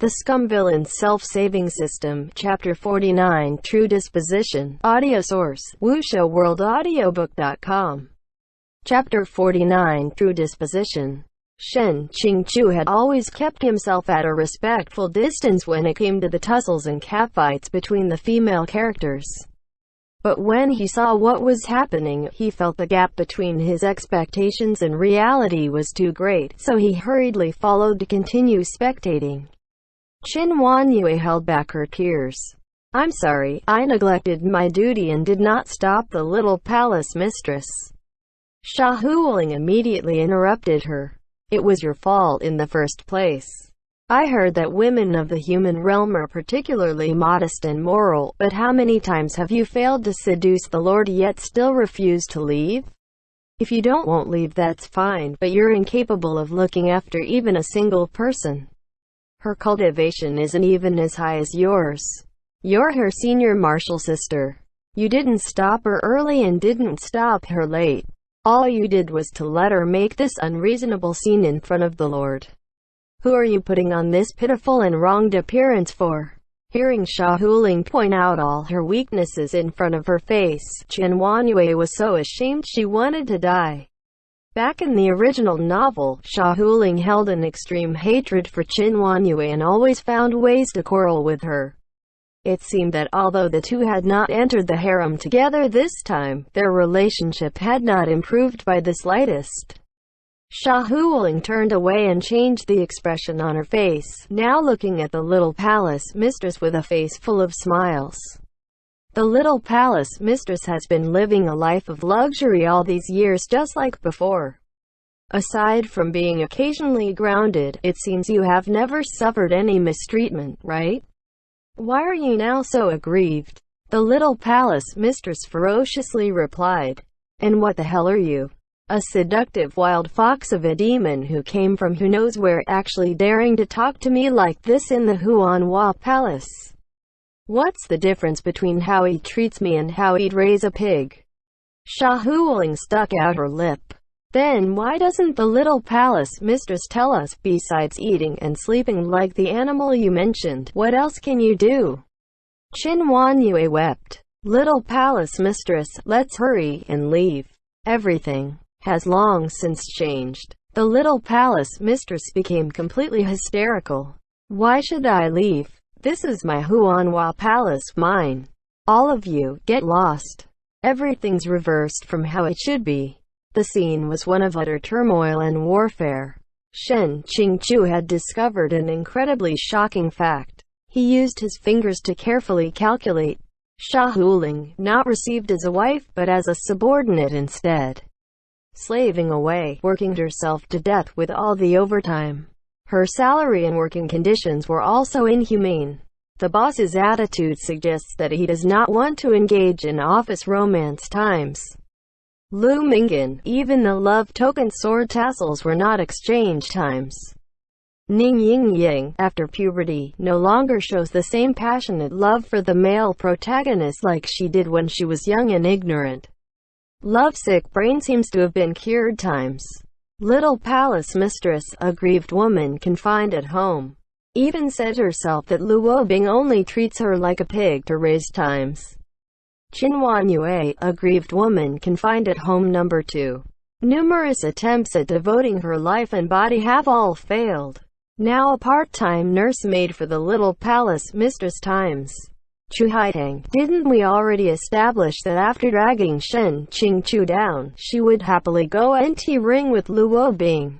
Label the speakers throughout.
Speaker 1: The Scum Villain's Self-Saving System, Chapter 49, True Disposition. Audio source, wuxia-world-audiobook.com. Chapter 49, True Disposition. Xiāng Tóngxiù had always kept himself at a respectful distance when it came to the tussles and catfights between the female characters. But when he saw what was happening, he felt the gap between his expectations and reality was too great, so he hurriedly followed to continue spectating. Qin Huanyue held back her tears. "I'm sorry, I neglected my duty and did not stop the little palace mistress." Xia Huling immediately interrupted her. "It was your fault in the first place. I heard that women of the human realm are particularly modest and moral, but how many times have you failed to seduce the Lord yet still refuse to leave? If you won't leave, that's fine, but you're incapable of looking after even a single person. Her cultivation isn't even as high as yours. You're her senior martial sister. You didn't stop her early and didn't stop her late. All you did was to let her make this unreasonable scene in front of the Lord. Who are you putting on this pitiful and wronged appearance for?" Hearing Xia Huling point out all her weaknesses in front of her face, Qin Huanyue was so ashamed she wanted to die. Back in the original novel, Xia Huling held an extreme hatred for Qin Huanyue and always found ways to quarrel with her. It seemed that although the two had not entered the harem together this time, their relationship had not improved by the slightest. Xia Huling turned away and changed the expression on her face, now looking at the little palace mistress with a face full of smiles. The little palace mistress has been living a life of luxury all these years just like before. Aside from being occasionally grounded, it seems you have never suffered any mistreatment, right? Why are you now so aggrieved?" The little palace mistress ferociously replied. "And what the hell are you? A seductive wild fox of a demon who came from who knows where, actually daring to talk to me like this in the Huanhua Palace? What's the difference between how he treats me and how he'd raise a pig?" Xia Huling stuck out her lip. "Then why doesn't the little palace mistress tell us, besides eating and sleeping like the animal you mentioned, what else can you do?" Qin Huanyue wept. "Little palace mistress, let's hurry and leave. Everything has long since changed." The little palace mistress became completely hysterical. "Why should I leave? This is my Huanhua Palace, mine. All of you, get lost. Everything's reversed from how it should be." The scene was one of utter turmoil and warfare. Xiāng Tóngxiù had discovered an incredibly shocking fact. He used his fingers to carefully calculate. Xia Huling, not received as a wife but as a subordinate instead. Slaving away, working herself to death with all the overtime. Her salary and working conditions were also inhumane. The boss's attitude suggests that he does not want to engage in office romance times. Lu Mingyan, even the love token sword tassels were not exchange times. Ning Yingyang, after puberty, no longer shows the same passionate love for the male protagonist like she did when she was young and ignorant. Lovesick brain seems to have been cured times. Little palace mistress, a grieved woman confined at home, even said herself that Luo Bing only treats her like a pig to raise times. Qin Huanyue, a grieved woman confined at home number 2. Numerous attempts at devoting her life and body have all failed. Now a part-time nursemaid for the little palace mistress times. Chu Haitang, didn't we already establish that after dragging Xiāng Tóngxiù down, she would happily go NT ring with Luo Bing?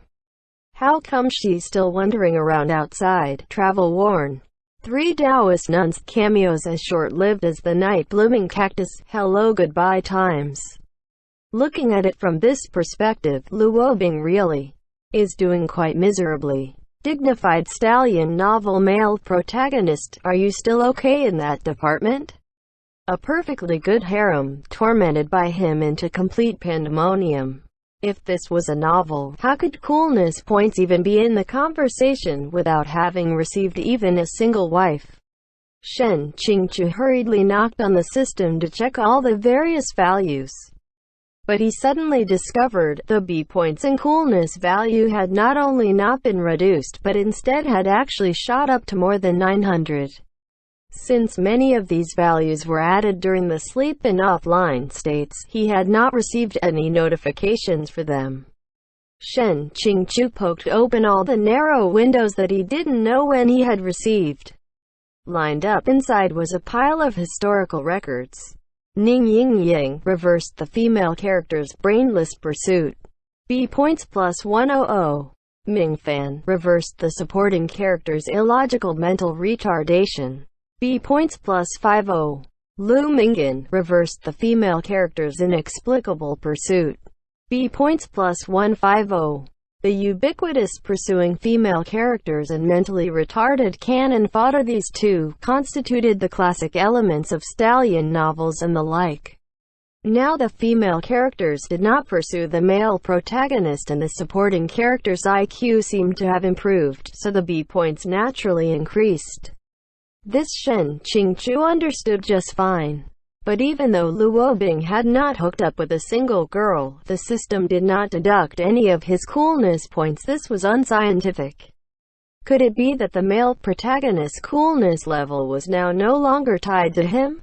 Speaker 1: How come she's still wandering around outside, travel-worn? 3 Taoist nuns, cameos as short-lived as the night-blooming cactus, hello goodbye times. Looking at it from this perspective, Luo Bing really is doing quite miserably. Dignified stallion novel male protagonist, are you still okay in that department? A perfectly good harem, tormented by him into complete pandemonium. If this was a novel, how could coolness points even be in the conversation without having received even a single wife? Xiāng Tóngxiù hurriedly knocked on the system to check all the various values. But he suddenly discovered, the B-points and coolness value had not only not been reduced but instead had actually shot up to more than 900. Since many of these values were added during the sleep and offline states, he had not received any notifications for them. Shen Qingqiu poked open all the narrow windows that he didn't know when he had received. Lined up inside was a pile of historical records. Ning Ying Yang reversed the female character's brainless pursuit. B points plus 100. Ming Fan reversed the supporting character's illogical mental retardation. B points plus 50. Lu Mingyan reversed the female character's inexplicable pursuit. B points plus 150. The ubiquitous pursuing female characters and mentally retarded cannon fodder, these two constituted the classic elements of stallion novels and the like. Now the female characters did not pursue the male protagonist and the supporting character's IQ seemed to have improved, so the B points naturally increased. This Shen Qingqiu understood just fine. But even though Lu Wobing had not hooked up with a single girl, the system did not deduct any of his coolness points. This was unscientific. Could it be that the male protagonist's coolness level was now no longer tied to him?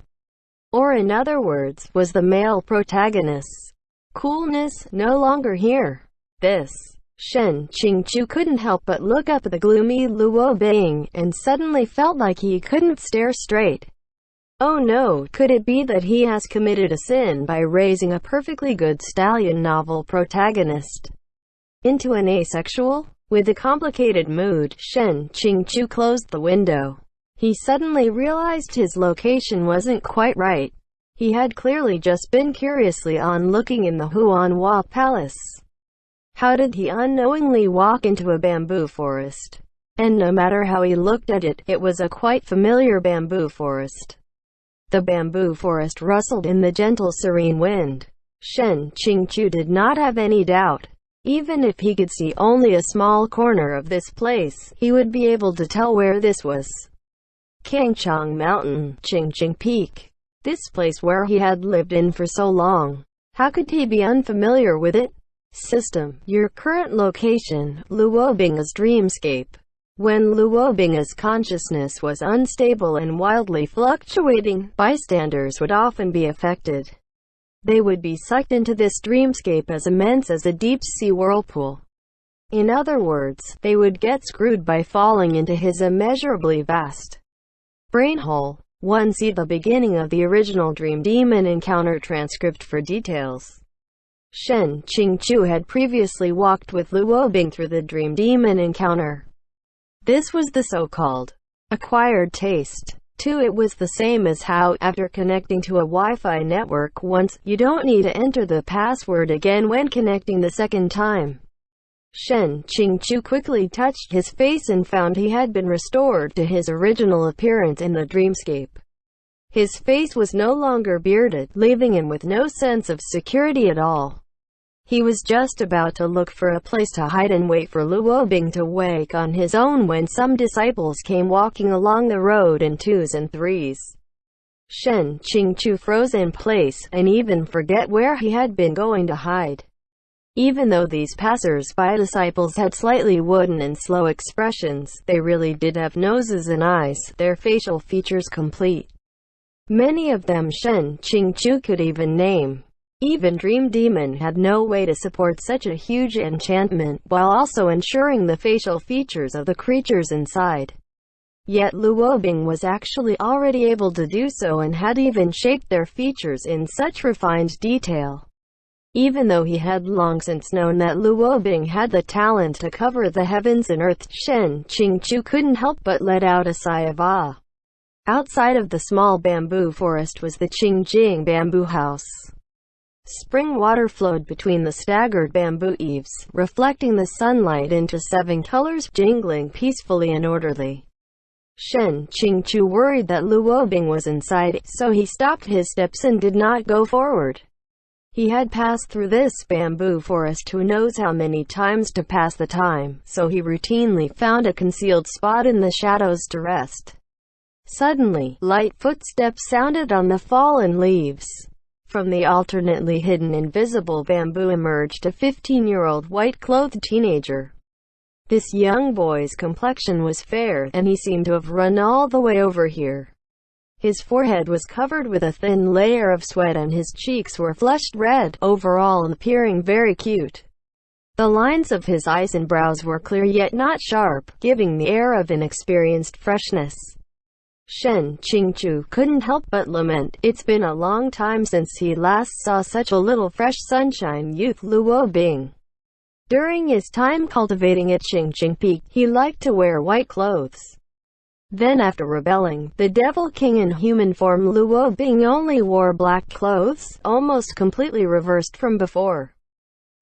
Speaker 1: Or in other words, was the male protagonist's coolness no longer here? This Shen Qingqiu couldn't help but look up at the gloomy Lu Wobing, and suddenly felt like he couldn't stare straight. Oh no, could it be that he has committed a sin by raising a perfectly good stallion novel protagonist into an asexual? With a complicated mood, Shen Qingqiu closed the window. He suddenly realized his location wasn't quite right. He had clearly just been curiously looking in the Huanhua Palace. How did he unknowingly walk into a bamboo forest? And no matter how he looked at it, it was a quite familiar bamboo forest. The bamboo forest rustled in the gentle serene wind. Shen Qingqiu did not have any doubt. Even if he could see only a small corner of this place, he would be able to tell where this was. Kangchang Mountain, Qingqing Peak. This place where he had lived in for so long. How could he be unfamiliar with it? System, your current location, Lu Wobing's dreamscape. When Lu Wobing's consciousness was unstable and wildly fluctuating, bystanders would often be affected. They would be sucked into this dreamscape as immense as a deep-sea whirlpool. In other words, they would get screwed by falling into his immeasurably vast brain hole. 1. See the beginning of the original Dream Demon encounter transcript for details. Shen Qingqiu had previously walked with Lu Wobing through the Dream Demon encounter. This was the so-called acquired taste. 2. It was the same as how, after connecting to a Wi-Fi network once, you don't need to enter the password again when connecting the second time. Shen Qingqiu quickly touched his face and found he had been restored to his original appearance in the dreamscape. His face was no longer bearded, leaving him with no sense of security at all. He was just about to look for a place to hide and wait for Lu Wobing to wake on his own when some disciples came walking along the road in 2s and 3s. Shen Qingqiu froze in place, and even forget where he had been going to hide. Even though these passers-by disciples had slightly wooden and slow expressions, they really did have noses and eyes, their facial features complete. Many of them Shen Qingqiu could even name. Even Dream Demon had no way to support such a huge enchantment, while also ensuring the facial features of the creatures inside. Yet Lu Wobing was actually already able to do so and had even shaped their features in such refined detail. Even though he had long since known that Lu Wobing had the talent to cover the heavens and earth, Shen Qingqiu couldn't help but let out a sigh of awe. Outside of the small bamboo forest was the Qingjing bamboo house. Spring water flowed between the staggered bamboo eaves, reflecting the sunlight into 7 colors, jingling peacefully and orderly. Shen Qingqiu worried that Lu Wobing was inside, so he stopped his steps and did not go forward. He had passed through this bamboo forest who knows how many times to pass the time, so he routinely found a concealed spot in the shadows to rest. Suddenly, light footsteps sounded on the fallen leaves. From the alternately hidden invisible bamboo emerged a 15-year-old white-clothed teenager. This young boy's complexion was fair, and he seemed to have run all the way over here. His forehead was covered with a thin layer of sweat and his cheeks were flushed red, overall appearing very cute. The lines of his eyes and brows were clear yet not sharp, giving the air of inexperienced freshness. Shen Qingqiu couldn't help but lament, it's been a long time since he last saw such a little fresh sunshine youth Luo Bing. During his time cultivating at Qingqing Peak, he liked to wear white clothes. Then after rebelling, the Devil King in human form Luo Bing only wore black clothes, almost completely reversed from before.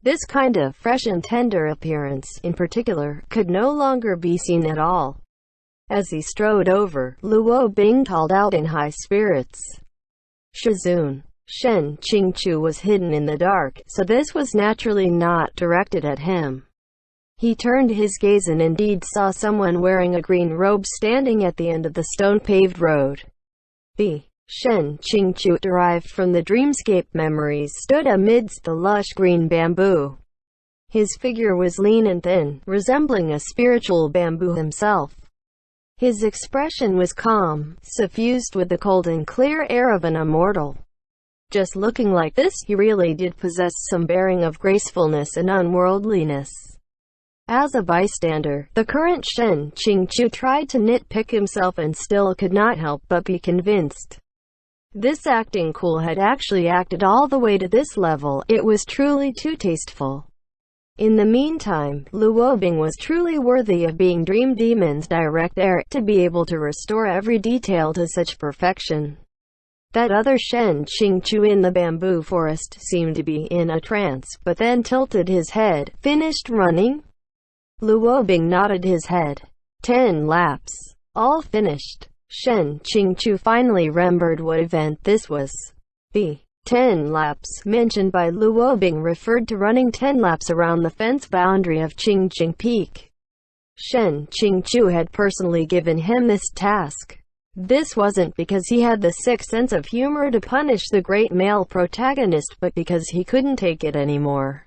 Speaker 1: This kind of fresh and tender appearance, in particular, could no longer be seen at all. As he strode over, Luo Bing called out in high spirits. Shizun. Shen Qingqiu was hidden in the dark, so this was naturally not directed at him. He turned his gaze and indeed saw someone wearing a green robe standing at the end of the stone-paved road. The Shen Qingqiu derived from the dreamscape memories stood amidst the lush green bamboo. His figure was lean and thin, resembling a spiritual bamboo himself. His expression was calm, suffused with the cold and clear air of an immortal. Just looking like this, he really did possess some bearing of gracefulness and unworldliness. As a bystander, the current Shen Qingqiu tried to nitpick himself and still could not help but be convinced. This acting cool had actually acted all the way to this level, it was truly too tasteful. In the meantime, Luo Bing was truly worthy of being Dream Demon's direct heir, to be able to restore every detail to such perfection. That other Shen Qingqiu in the bamboo forest seemed to be in a trance, but then tilted his head. Finished running? Luo Bing nodded his head. 10 laps. All finished. Shen Qingqiu finally remembered what event this was. The 10 laps mentioned by Luo Bing referred to running 10 laps around the fence boundary of Qingqing Peak. Shen Qingqiu had personally given him this task. This wasn't because he had the sick sense of humor to punish the great male protagonist, but because he couldn't take it anymore.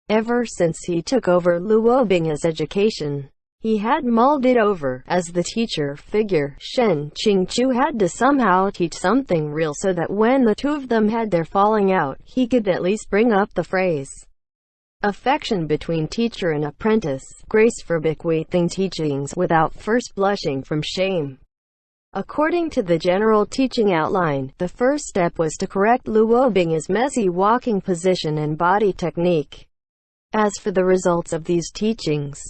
Speaker 1: Ever since he took over Luo Bing's education, he had mulled it over. As the teacher figure, Shen Qingqiu had to somehow teach something real so that when the two of them had their falling out, he could at least bring up the phrase. Affection between teacher and apprentice, grace for bequeathing teachings without first blushing from shame. According to the general teaching outline, the first step was to correct Luo Bing's messy walking position and body technique. As for the results of these teachings,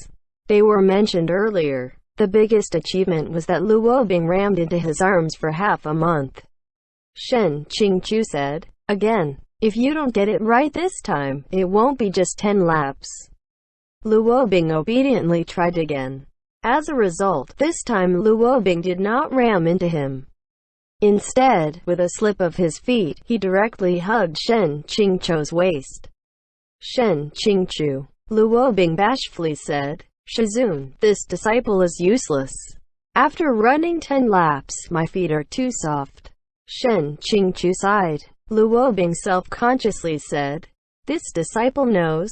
Speaker 1: they were mentioned earlier. The biggest achievement was that Luo Bing rammed into his arms for half a month. Shen Qingqiu said, "Again, if you don't get it right this time, it won't be just 10 laps." Luo Bing obediently tried again. As a result, this time Luo Bing did not ram into him. Instead, with a slip of his feet, he directly hugged Shen Qingqiu's waist. Shen Qingqiu. Luo Bing bashfully said, "Shizun, this disciple is useless. After running 10 laps, my feet are too soft." Shen Qingqiu sighed. Luo Bing self-consciously said, "This disciple knows."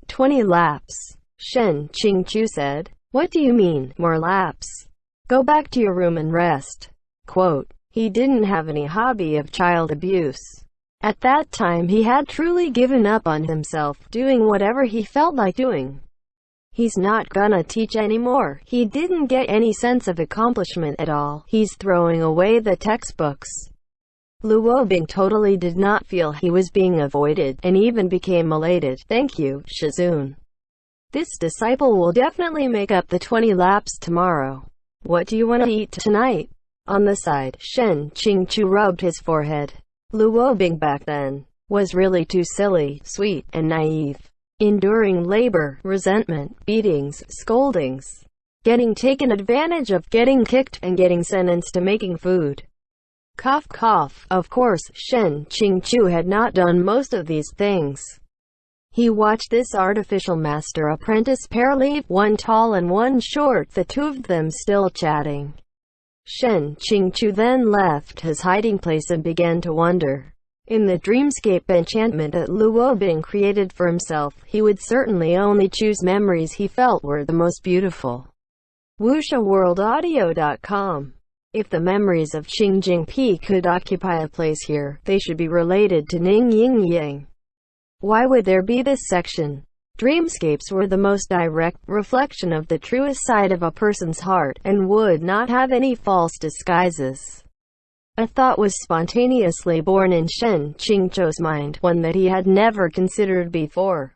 Speaker 1: 20 laps. Shen Qingqiu said, "What do you mean, more laps? Go back to your room and rest." Quote, he didn't have any hobby of child abuse. At that time he had truly given up on himself, doing whatever he felt like doing. He's not gonna teach anymore. He didn't get any sense of accomplishment at all. He's throwing away the textbooks. Luo Bing totally did not feel he was being avoided, and even became elated. "Thank you, Shizun. This disciple will definitely make up the 20 laps tomorrow. What do you want to eat tonight?" On the side, Shen Qingqiu rubbed his forehead. Luo Bing back then was really too silly, sweet, and naive. Enduring labor, resentment, beatings, scoldings, getting taken advantage of, getting kicked, and getting sentenced to making food. Cough cough. Of course, Shen Qingqiu had not done most of these things. He watched this artificial master-apprentice pair leave, one tall and one short, the two of them still chatting. Shen Qingqiu then left his hiding place and began to wonder, In the dreamscape enchantment that Luo Bing created for himself, he would certainly only choose memories he felt were the most beautiful. WuxiaWorldAudio.com. If the memories of Qing Jingpi could occupy a place here, they should be related to Ning Ying Yang. Why would there be this section? Dreamscapes were the most direct reflection of the truest side of a person's heart, and would not have any false disguises. A thought was spontaneously born in Shen Qingzhou's mind, one that he had never considered before.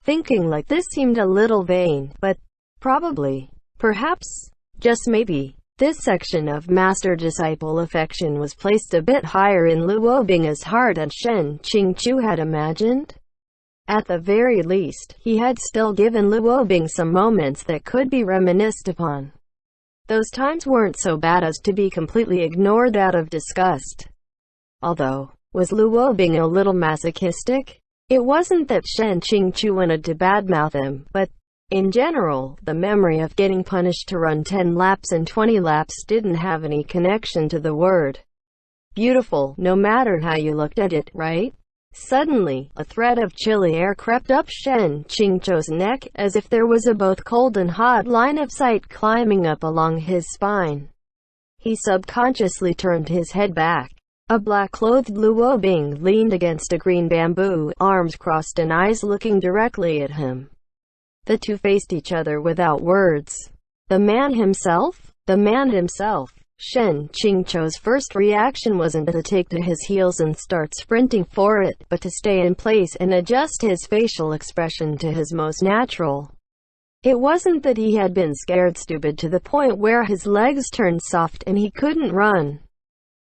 Speaker 1: Thinking like this seemed a little vain, but probably, perhaps, just maybe, this section of master-disciple affection was placed a bit higher in Luo Bing's heart than Shen Qingzhou had imagined. At the very least, he had still given Luo Bing some moments that could be reminisced upon. Those times weren't so bad as to be completely ignored out of disgust. Although, was Luo Bing a little masochistic? It wasn't that Shen Qingzhou wanted to badmouth him, but, in general, the memory of getting punished to run 10 laps and 20 laps didn't have any connection to the word beautiful, no matter how you looked at it, right? Suddenly, a thread of chilly air crept up Shen Qingzhou's neck, as if there was a both cold and hot line of sight climbing up along his spine. He subconsciously turned his head back. A black-clothed Luo Bing leaned against a green bamboo, arms crossed and eyes looking directly at him. The two faced each other without words. The man himself? The man himself. Shen Qingzhou's first reaction wasn't to take to his heels and start sprinting for it, but to stay in place and adjust his facial expression to his most natural. It wasn't that he had been scared stupid to the point where his legs turned soft and he couldn't run.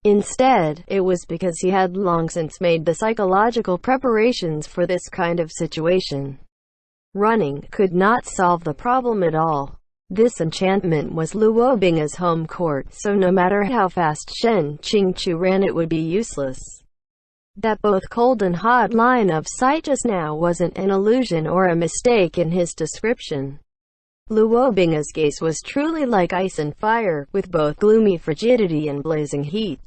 Speaker 1: Instead, it was because he had long since made the psychological preparations for this kind of situation. Running could not solve the problem at all. This enchantment was Luo Bing's home court, so no matter how fast Shen Qingzhou ran it would be useless. That both cold and hot line of sight just now wasn't an illusion or a mistake in his description. Luo Bing's gaze was truly like ice and fire, with both gloomy frigidity and blazing heat.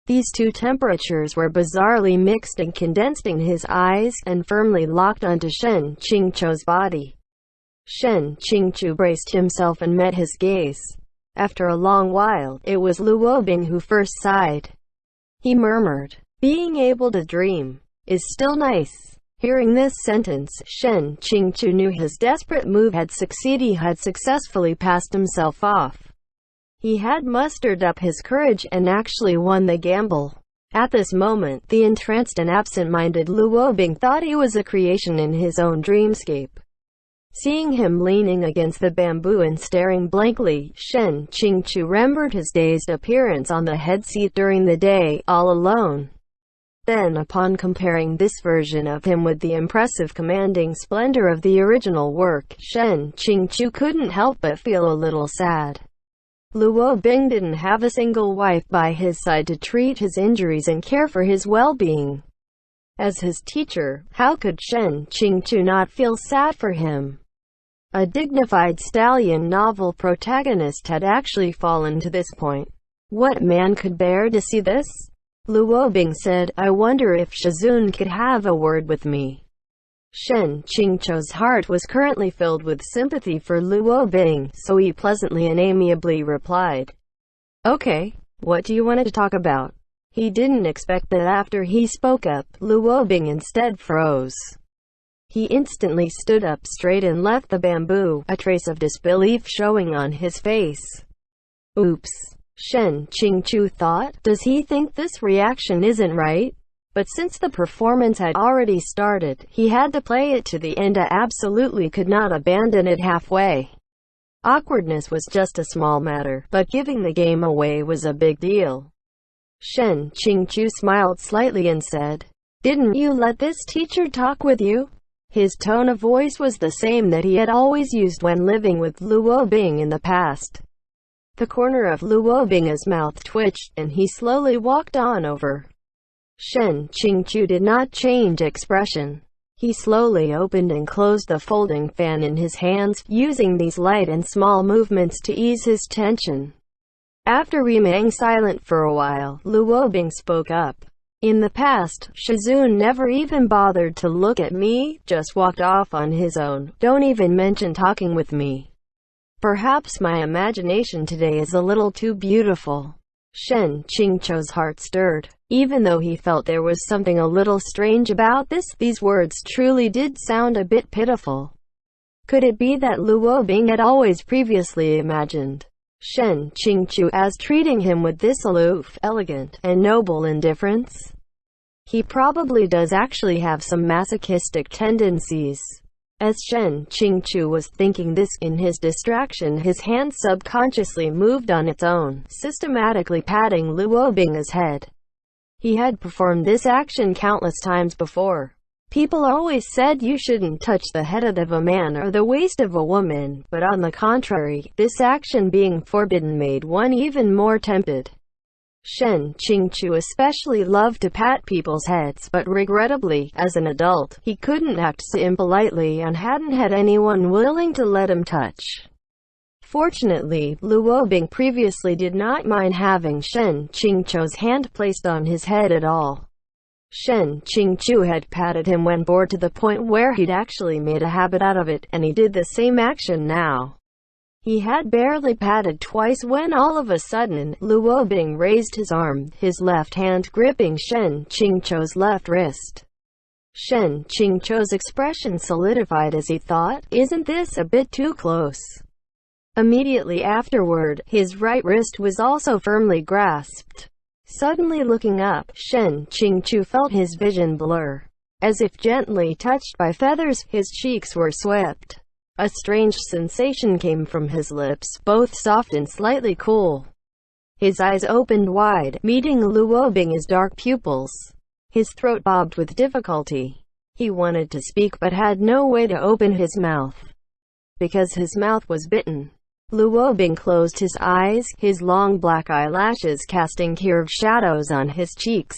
Speaker 1: These two temperatures were bizarrely mixed and condensed in his eyes, and firmly locked onto Shen Qingzhou's body. Shen Qingzhou braced himself and met his gaze. After a long while, it was Luo Bing who first sighed. He murmured, "Being able to dream is still nice." Hearing this sentence, Shen Qingzhou knew his desperate move had succeeded. He had successfully passed himself off. He had mustered up his courage and actually won the gamble. At this moment, the entranced and absent-minded Luo Bing thought he was a creation in his own dreamscape. Seeing him leaning against the bamboo and staring blankly, Shen Qingzhou remembered his dazed appearance on the head seat during the day, all alone. Then, upon comparing this version of him with the impressive commanding splendor of the original work, Shen Qingzhou couldn't help but feel a little sad. Luo Bing didn't have a single wife by his side to treat his injuries and care for his well-being. As his teacher, how could Shen Qingzhou not feel sad for him? A dignified stallion novel protagonist had actually fallen to this point. What man could bear to see this? Luo Bing said, "I wonder if Shizun could have a word with me." Shen Qingzhou's heart was currently filled with sympathy for Luo Bing, so he pleasantly and amiably replied, "Okay, what do you want to talk about?" He didn't expect that after he spoke up, Luo Bing instead froze. He instantly stood up straight and left the bamboo, a trace of disbelief showing on his face. Oops, Shen Qingzhou thought, does he think this reaction isn't right? But since the performance had already started, he had to play it to the end. I absolutely could not abandon it halfway. Awkwardness was just a small matter, but giving the game away was a big deal. Shen Qingzhou smiled slightly and said, "Didn't you let this teacher talk with you?" His tone of voice was the same that he had always used when living with Luo Bing in the past. The corner of Luo Bing's mouth twitched, and he slowly walked on over. Shen Qingzhou did not change expression. He slowly opened and closed the folding fan in his hands, using these light and small movements to ease his tension. After remaining silent for a while, Luo Bing spoke up. In the past, Shizun never even bothered to look at me, just walked off on his own, don't even mention talking with me. Perhaps my imagination today is a little too beautiful. Shen Qingqiu's heart stirred. Even though he felt there was something a little strange about this, these words truly did sound a bit pitiful. Could it be that Luo Bing had always previously imagined Shen Qingqiu as treating him with this aloof, elegant, and noble indifference? He probably does actually have some masochistic tendencies. As Shen Qingqiu was thinking this, in his distraction his hand subconsciously moved on its own, systematically patting Luo Bing's head. He had performed this action countless times before. People always said you shouldn't touch the head of a man or the waist of a woman, but on the contrary, this action being forbidden made one even more tempted. Shen Qingqiu especially loved to pat people's heads, but regrettably, as an adult, he couldn't act so impolitely and hadn't had anyone willing to let him touch. Fortunately, Luo Bing previously did not mind having Shen Qingqiu's hand placed on his head at all. Shen Qingqiu had patted him when bored to the point where he'd actually made a habit out of it, and he did the same action now. He had barely patted twice when all of a sudden, Luo Bing raised his arm, his left hand gripping Shen Qingqiu's left wrist. Shen Qingqiu's expression solidified as he thought, "Isn't this a bit too close?" Immediately afterward, his right wrist was also firmly grasped. Suddenly looking up, Shen Qingqiu felt his vision blur. As if gently touched by feathers, his cheeks were swept. A strange sensation came from his lips, both soft and slightly cool. His eyes opened wide, meeting Luo Bing's dark pupils. His throat bobbed with difficulty. He wanted to speak but had no way to open his mouth, because his mouth was bitten. Luo Bing closed his eyes, his long black eyelashes casting curved shadows on his cheeks.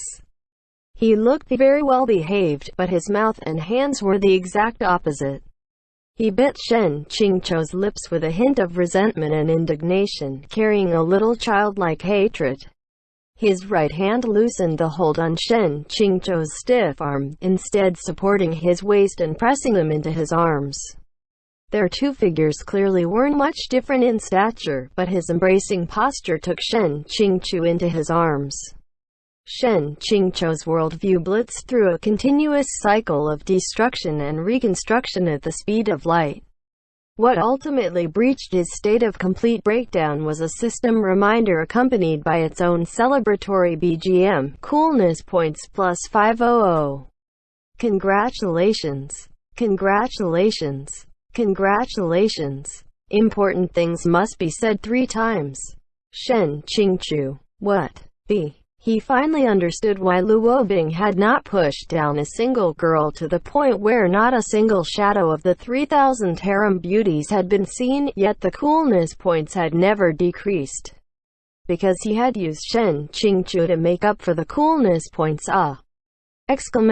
Speaker 1: He looked very well behaved, but his mouth and hands were the exact opposite. He bit Shen Qingqiu's lips with a hint of resentment and indignation, carrying a little childlike hatred. His right hand loosened the hold on Shen Qingqiu's stiff arm, instead supporting his waist and pressing them into his arms. Their two figures clearly weren't much different in stature, but his embracing posture took Shen Qingqiu into his arms. Shen Qingqiu's worldview blitzed through a continuous cycle of destruction and reconstruction at the speed of light. What ultimately breached his state of complete breakdown was a system reminder accompanied by its own celebratory BGM, Coolness Points plus 500. Congratulations. Congratulations. Congratulations. Important things must be said 3 times. Shen Qingqiu. What? He finally understood why Luo Bing had not pushed down a single girl to the point where not a single shadow of the 3,000 harem beauties had been seen, yet the coolness points had never decreased. Because he had used Shen Qingqiu to make up for the coolness points.